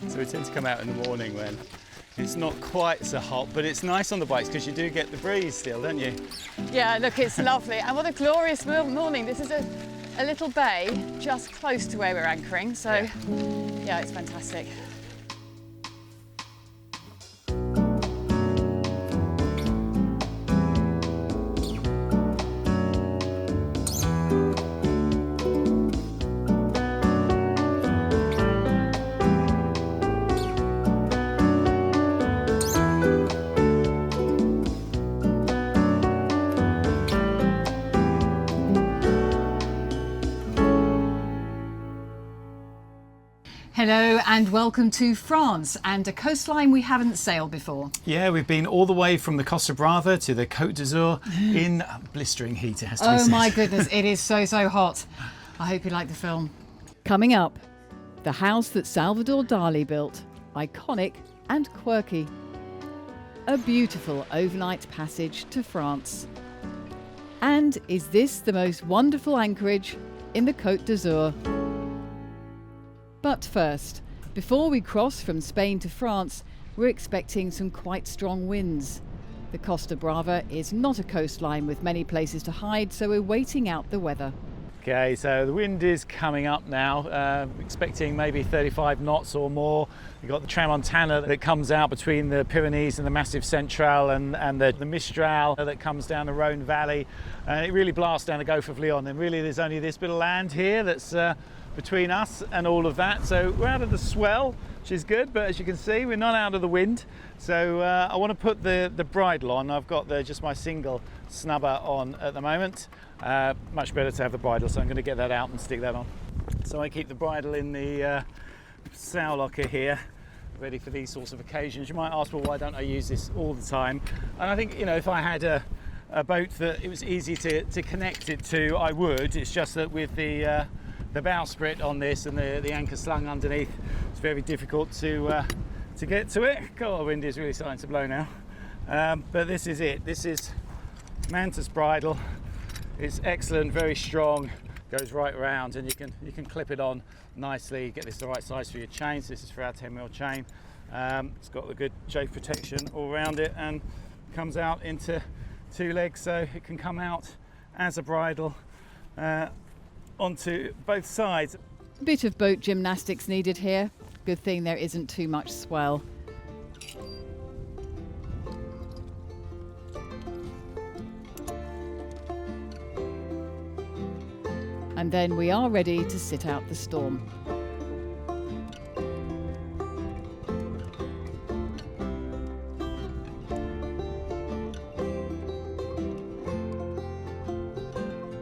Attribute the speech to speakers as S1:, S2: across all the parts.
S1: So we tend to come out in the morning when it's not quite so hot, but it's nice on the bikes because you do get the breeze still, don't you?
S2: Yeah, look, it's lovely. And what a glorious morning. This is a little bay just close to where we're anchoring. So yeah, it's fantastic.
S3: Hello and welcome to France and a coastline we haven't sailed before.
S1: Yeah, we've been all the way from the Costa Brava to the Cote d'Azur in blistering heat, it has to be said.
S3: Oh my goodness, it is so hot. I hope you like the film. Coming up, the house that Salvador Dali built, iconic and quirky. A beautiful overnight passage to France. And is this the most wonderful anchorage in the Cote d'Azur? But first, before we cross from Spain to France, we're expecting some quite strong winds. The Costa Brava is not a coastline with many places to hide, so we're waiting out the weather.
S1: Okay, so the wind is coming up now, expecting maybe 35 knots or more. We've got the Tramontana that comes out between the Pyrenees and the massive Central and the Mistral that comes down the Rhone Valley. And it really blasts down the Gulf of Lyon. And really there's only this bit of land here that's between us and all of that. So we're out of the swell, which is good, but as you can see, we're not out of the wind. So I want to put the bridle on. I've got just my single snubber on at the moment. Much better to have the bridle, so I'm going to get that out and stick that on. So I keep the bridle in the sail locker here, ready for these sorts of occasions. You might ask, well, why don't I use this all the time? And I think, you know, if I had a boat that it was easy to connect it to, I would. It's just that with the bowsprit on this and the anchor slung underneath, it's very difficult to get to it. God, the wind is really starting to blow now. But this is it. This is Mantis bridle. It's excellent, very strong, goes right around, and you can clip it on nicely, get this the right size for your chain. So this is for our 10mm chain. It's got the good chafe protection all around it and comes out into two legs, so it can come out as a bridle onto both sides.
S3: A bit of boat gymnastics needed here. Good thing there isn't too much swell. And then we are ready to sit out the storm.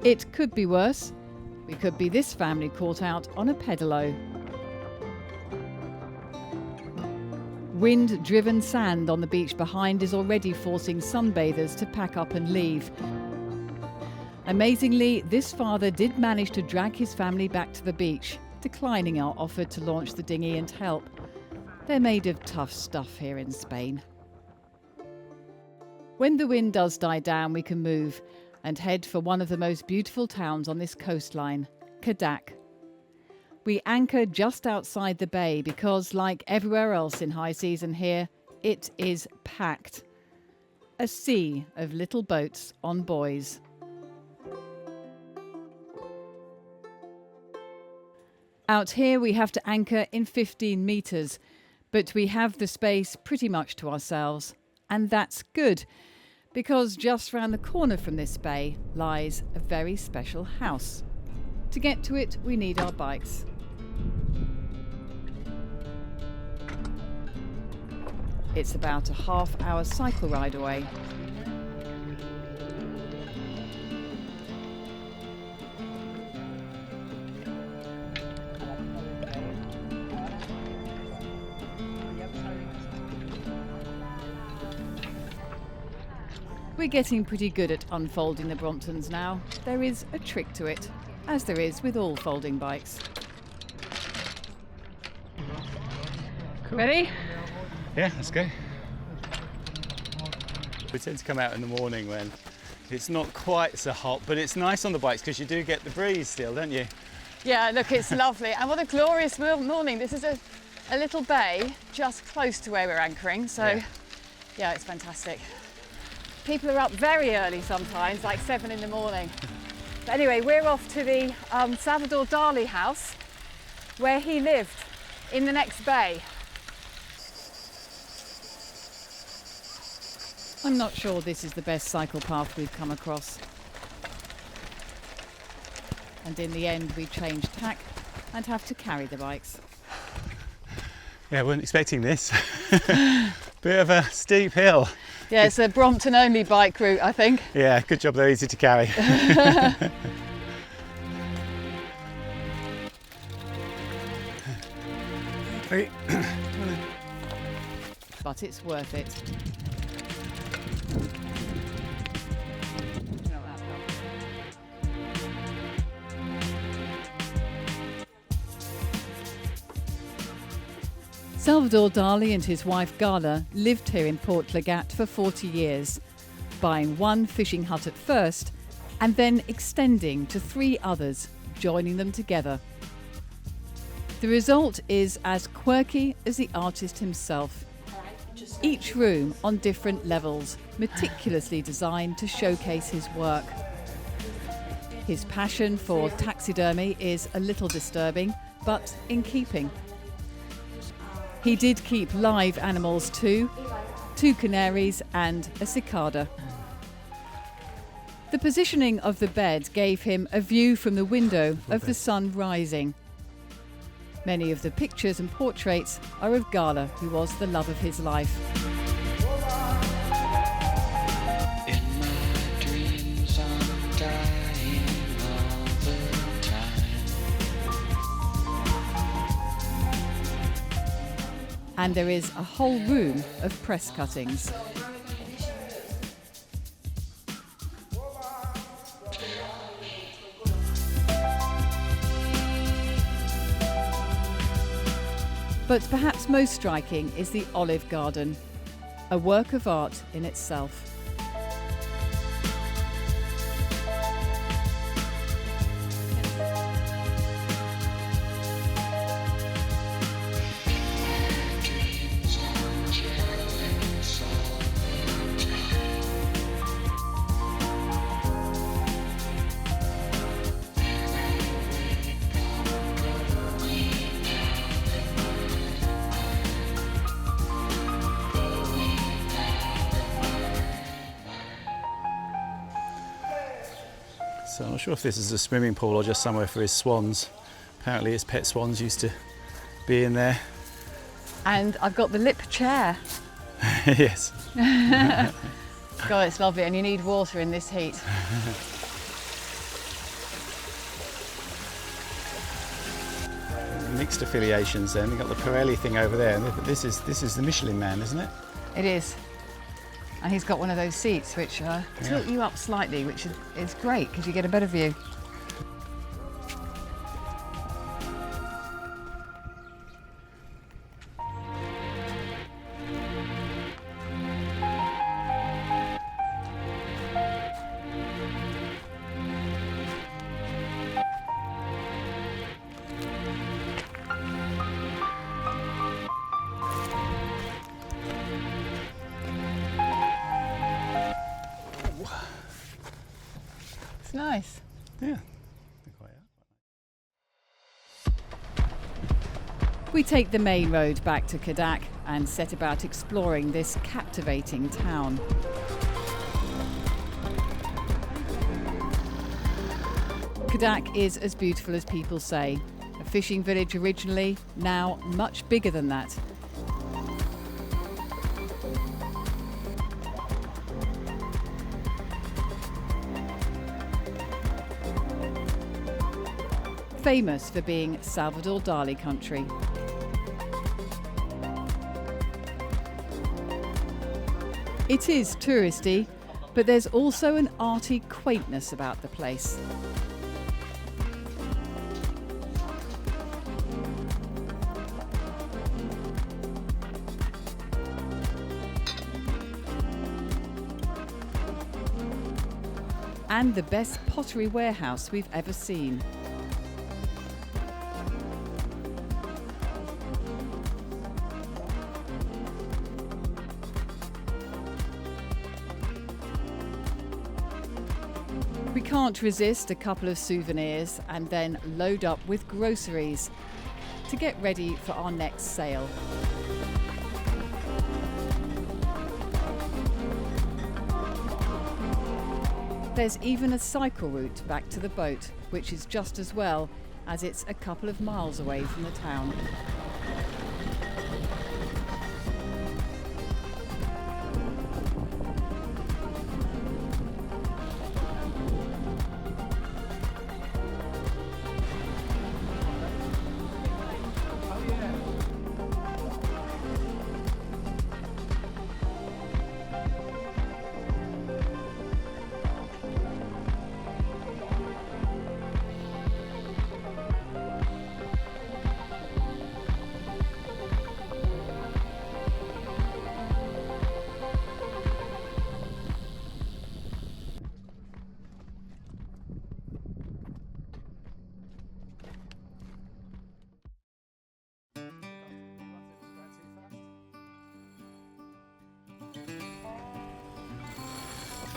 S3: It could be worse. We could be this family caught out on a pedalo. Wind-driven sand on the beach behind is already forcing sunbathers to pack up and leave. Amazingly, this father did manage to drag his family back to the beach, declining our offer to launch the dinghy and help. They're made of tough stuff here in Spain. When the wind does die down, we can move and head for one of the most beautiful towns on this coastline, Cote. We anchor just outside the bay because, like everywhere else in high season here, it is packed. A sea of little boats on buoys. Out here we have to anchor in 15 metres, but we have the space pretty much to ourselves. And that's good, because just round the corner from this bay lies a very special house. To get to it, we need our bikes. It's about a half-hour cycle ride away. We're getting pretty good at unfolding the Bromptons now. There is a trick to it, as there is with all folding bikes. Cool. Ready?
S1: Yeah, let's go. We tend to come out in the morning when it's not quite so hot, but it's nice on the bikes because you do get the breeze still, don't you?
S2: Yeah, look, it's lovely. And what a glorious morning. This is a little bay just close to where we're anchoring. So yeah, it's fantastic. People are up very early sometimes, like 7 in the morning. But anyway, we're off to the Salvador Dali house where he lived in the next bay.
S3: I'm not sure this is the best cycle path we've come across. And in the end, we change tack and have to carry the bikes.
S1: Yeah, I wasn't expecting this. Bit of a steep hill.
S2: Yeah, it's a Brompton only bike route, I think.
S1: Yeah, good job they're easy to carry.
S3: But it's worth it. Salvador Dali and his wife Gala lived here in Port Legat for 40 years, buying one fishing hut at first and then extending to 3 others, joining them together. The result is as quirky as the artist himself. Each room on different levels, meticulously designed to showcase his work. His passion for taxidermy is a little disturbing, but in keeping. He did keep live animals too, 2 canaries and a cicada. The positioning of the bed gave him a view from the window of the sun rising. Many of the pictures and portraits are of Gala, who was the love of his life.
S4: In my dreams, I'm dying all the time.
S3: And there is a whole room of press cuttings. But perhaps most striking is the olive garden, a work of art in itself.
S1: So I'm not sure if this is a swimming pool or just somewhere for his swans. Apparently his pet swans used to be in there.
S2: And I've got the lip chair.
S1: Yes.
S2: God, it's lovely, and you need water in this heat.
S1: Mixed affiliations then. We've got the Pirelli thing over there. This is the Michelin Man, isn't it?
S2: It is. And he's got one of those seats which tilt you up slightly, which is great because you get a better view. It's nice.
S1: Yeah.
S3: We take the main road back to Cote and set about exploring this captivating town. Cote is as beautiful as people say. A fishing village originally, now much bigger than that. Famous for being Salvador Dali country. It is touristy, but there's also an arty quaintness about the place. And the best pottery warehouse we've ever seen. We can't resist a couple of souvenirs and then load up with groceries to get ready for our next sail. There's even a cycle route back to the boat, which is just as well, as it's a couple of miles away from the town.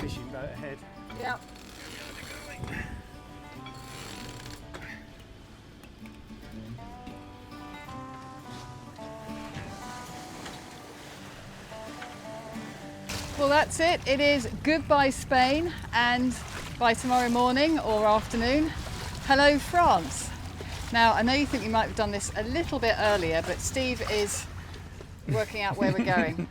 S1: Fishing boat ahead.
S2: Yep. Well, that's it. It is goodbye Spain, and by tomorrow morning or afternoon, hello France. Now, I know you think we might have done this a little bit earlier, but Steve is working out where we're going.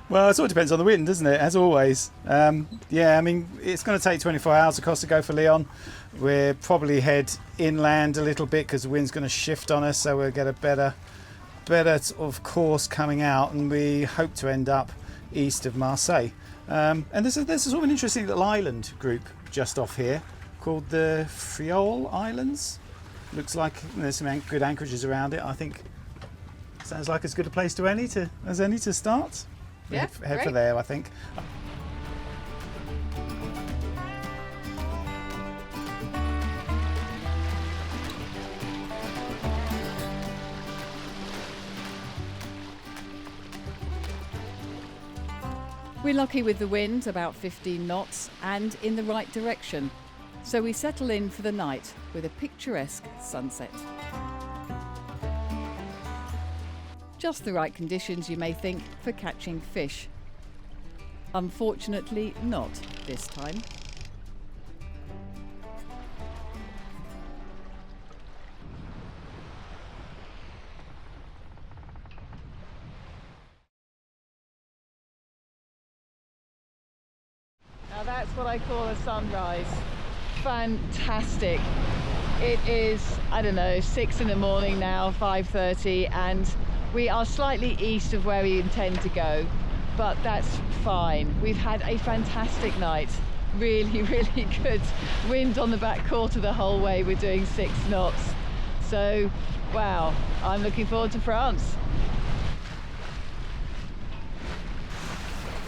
S1: Well, it sort of depends on the wind, doesn't it? As always. Yeah, I mean, it's going to take 24 hours across to go for Lyon. We'll probably head inland a little bit because the wind's going to shift on us, so we'll get a better sort of course coming out, and we hope to end up east of Marseille. And there's a sort of an interesting little island group just off here called the Friol Islands. Looks like there's some good anchorages around it. I think sounds like as good a place as any to start.
S2: Yeah,
S1: head for
S2: great.
S1: there, I think.
S3: We're lucky with the wind, about 15 knots, and in the right direction. So we settle in for the night with a picturesque sunset. Just the right conditions, you may think, for catching fish. Unfortunately, not this time.
S2: Now that's what I call a sunrise. Fantastic. It is, I don't know, 6 in the morning now, 5:30, and we are slightly east of where we intend to go, but that's fine. We've had a fantastic night. Really, really good wind on the back quarter the whole way. We're doing 6 knots. So, wow, I'm looking forward to France.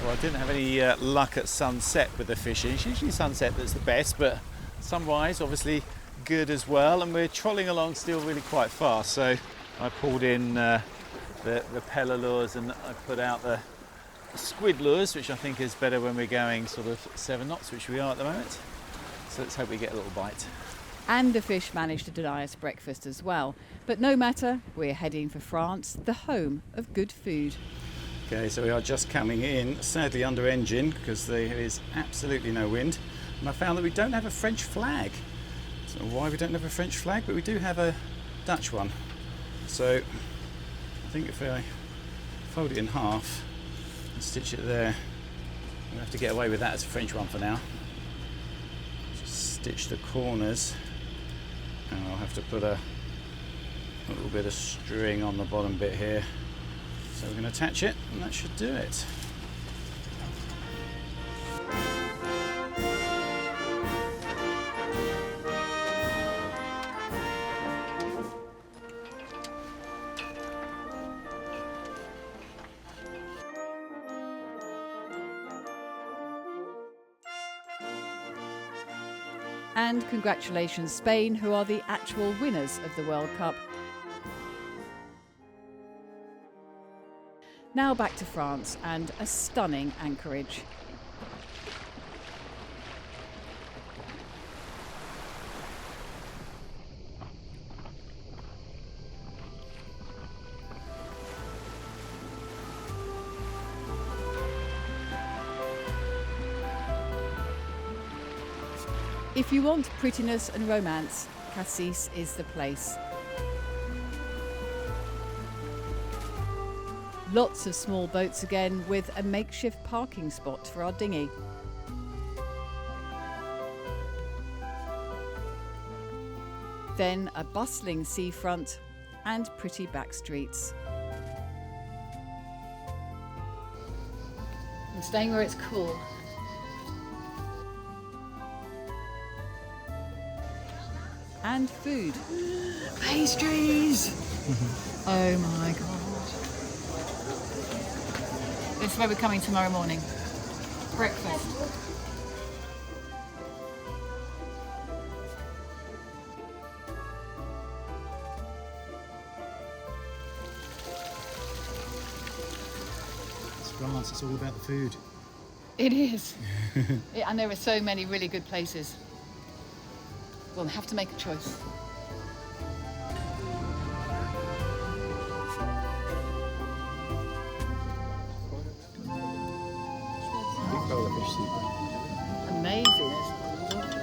S1: Well, I didn't have any luck at sunset with the fishing. It's usually sunset that's the best, but sunrise obviously good as well. And we're trolling along still really quite fast. So I pulled in the repellor lures and I put out the squid lures, which I think is better when we're going sort of 7 knots, which we are at the moment. So let's hope we get a little bite.
S3: And the fish managed to deny us breakfast as well. But no matter, we're heading for France, the home of good food.
S1: Okay, so we are just coming in, sadly under engine, because there is absolutely no wind. And I found that we don't have a French flag. I don't know why we don't have a French flag, but we do have a Dutch one. So I think if I fold it in half and stitch it there, we'll have to get away with that as a French one for now. Just stitch the corners, and I'll have to put a little bit of string on the bottom bit here. So we're going to attach it, and that should do it.
S3: And congratulations Spain, who are the actual winners of the World Cup. Now back to France and a stunning anchorage. If you want prettiness and romance, Cassis is the place. Lots of small boats again, with a makeshift parking spot for our dinghy. Then a bustling seafront and pretty back streets. I'm staying where it's cool. And food. Pastries! Oh my god. This is where we're coming tomorrow morning. Breakfast.
S1: It's France, it's all about the food.
S3: It is. And there are so many really good places. We'll have to make a choice. Amazing. It's lovely.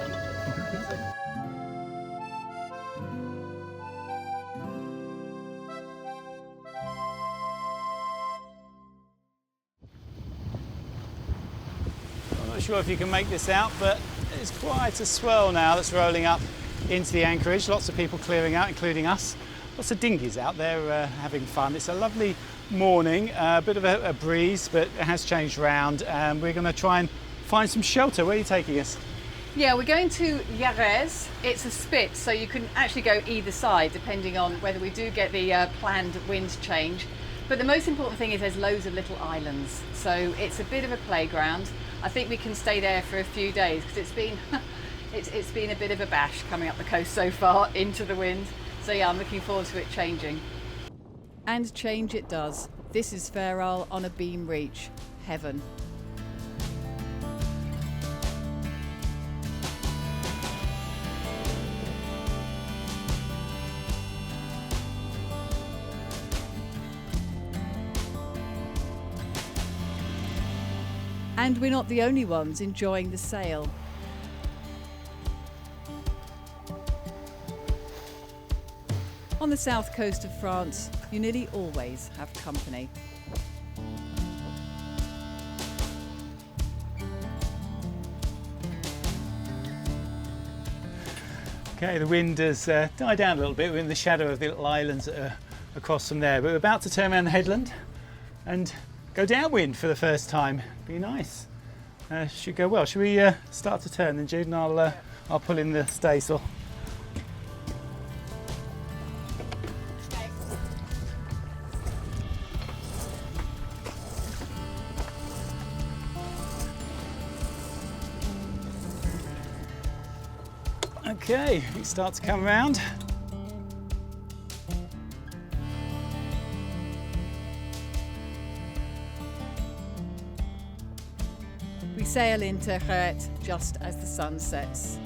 S1: I'm not sure if you can make this out, but it's quite a swell now that's rolling up into the anchorage. Lots of people clearing out, including us. Lots of dinghies out there having fun. It's a lovely morning, a bit of a breeze, but it has changed round. And we're going to try and find some shelter. Where are you taking us?
S2: Yeah, we're going to Jerez. It's a spit, so you can actually go either side depending on whether we do get the planned wind change. But the most important thing is there's loads of little islands, so it's a bit of a playground. I think we can stay there for a few days because it's been it's been a bit of a bash coming up the coast so far into the wind. So yeah, I'm looking forward to it changing.
S3: And change it does. This is Fair Isle on a beam reach. Heaven. And we're not the only ones enjoying the sail. On the south coast of France, you nearly always have company.
S1: Okay, the wind has died down a little bit. We're in the shadow of the little islands that are across from there. But we're about to turn around the headland and go downwind for the first time. Be nice. Should go well. Should we start to turn then, Jude? And I'll pull in the staysail. Okay, we start to come around.
S3: We sail into Cote just as the sun sets.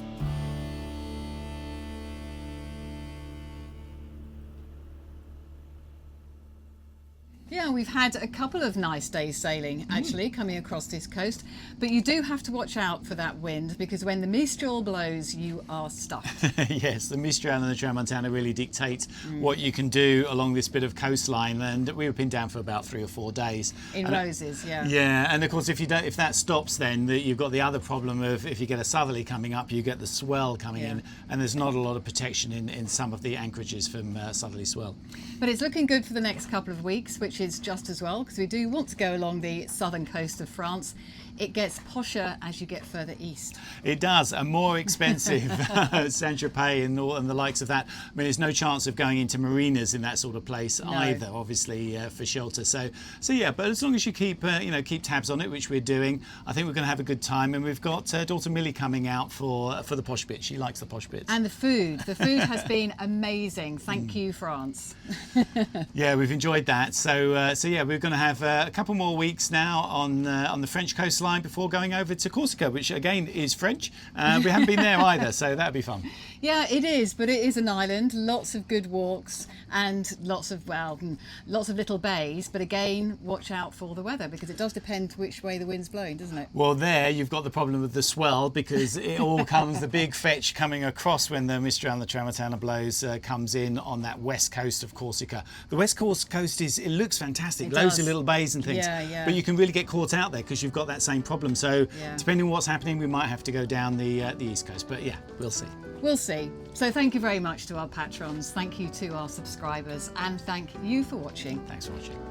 S3: Yeah, we've had a couple of nice days sailing actually coming across this coast, but you do have to watch out for that wind because when the Mistral blows, you are stuffed.
S1: Yes, the Mistral and the Tramontana really dictate what you can do along this bit of coastline, and we've been down for about 3 or 4 days.
S3: In roses, yeah.
S1: Yeah, and of course if that stops, then you've got the other problem of if you get a southerly coming up, you get the swell coming in, and there's not a lot of protection in some of the anchorages from southerly swell.
S3: But it's looking good for the next couple of weeks, which is just as well, because we do want to go along the southern coast of France. It gets posher as you get further east.
S1: It does, and more expensive. Saint-Tropez and the likes of that. I mean, there's no chance of going into marinas in that sort of place either, obviously, for shelter. So yeah, but as long as you keep tabs on it, which we're doing, I think we're going to have a good time. And we've got daughter Millie coming out for the posh bit. She likes the posh bits.
S3: And the food has been amazing. Thank you, France.
S1: Yeah, we've enjoyed that. So yeah, we're going to have a couple more weeks now on the French coastline before going over to Corsica, which again is French. We haven't been there either, so that'd be fun.
S3: Yeah, it is, but it is an island. Lots of good walks and lots of little bays. But again, watch out for the weather because it does depend which way the wind's blowing, doesn't it?
S1: Well, there you've got the problem with the swell because it all comes, the big fetch coming across when the Mistral and the Tramontana blows comes in on that west coast of Corsica. The west coast it looks fantastic,
S3: It
S1: loads
S3: does.
S1: of little bays and things,
S3: Yeah.
S1: but you can really get caught out there because you've got that same problem. So
S3: Yeah.
S1: depending on what's happening, we might have to go down the east coast, but yeah, we'll see.
S3: We'll see. So thank you very much to our patrons. Thank you to our subscribers, and thank you for watching.
S1: Thanks for watching.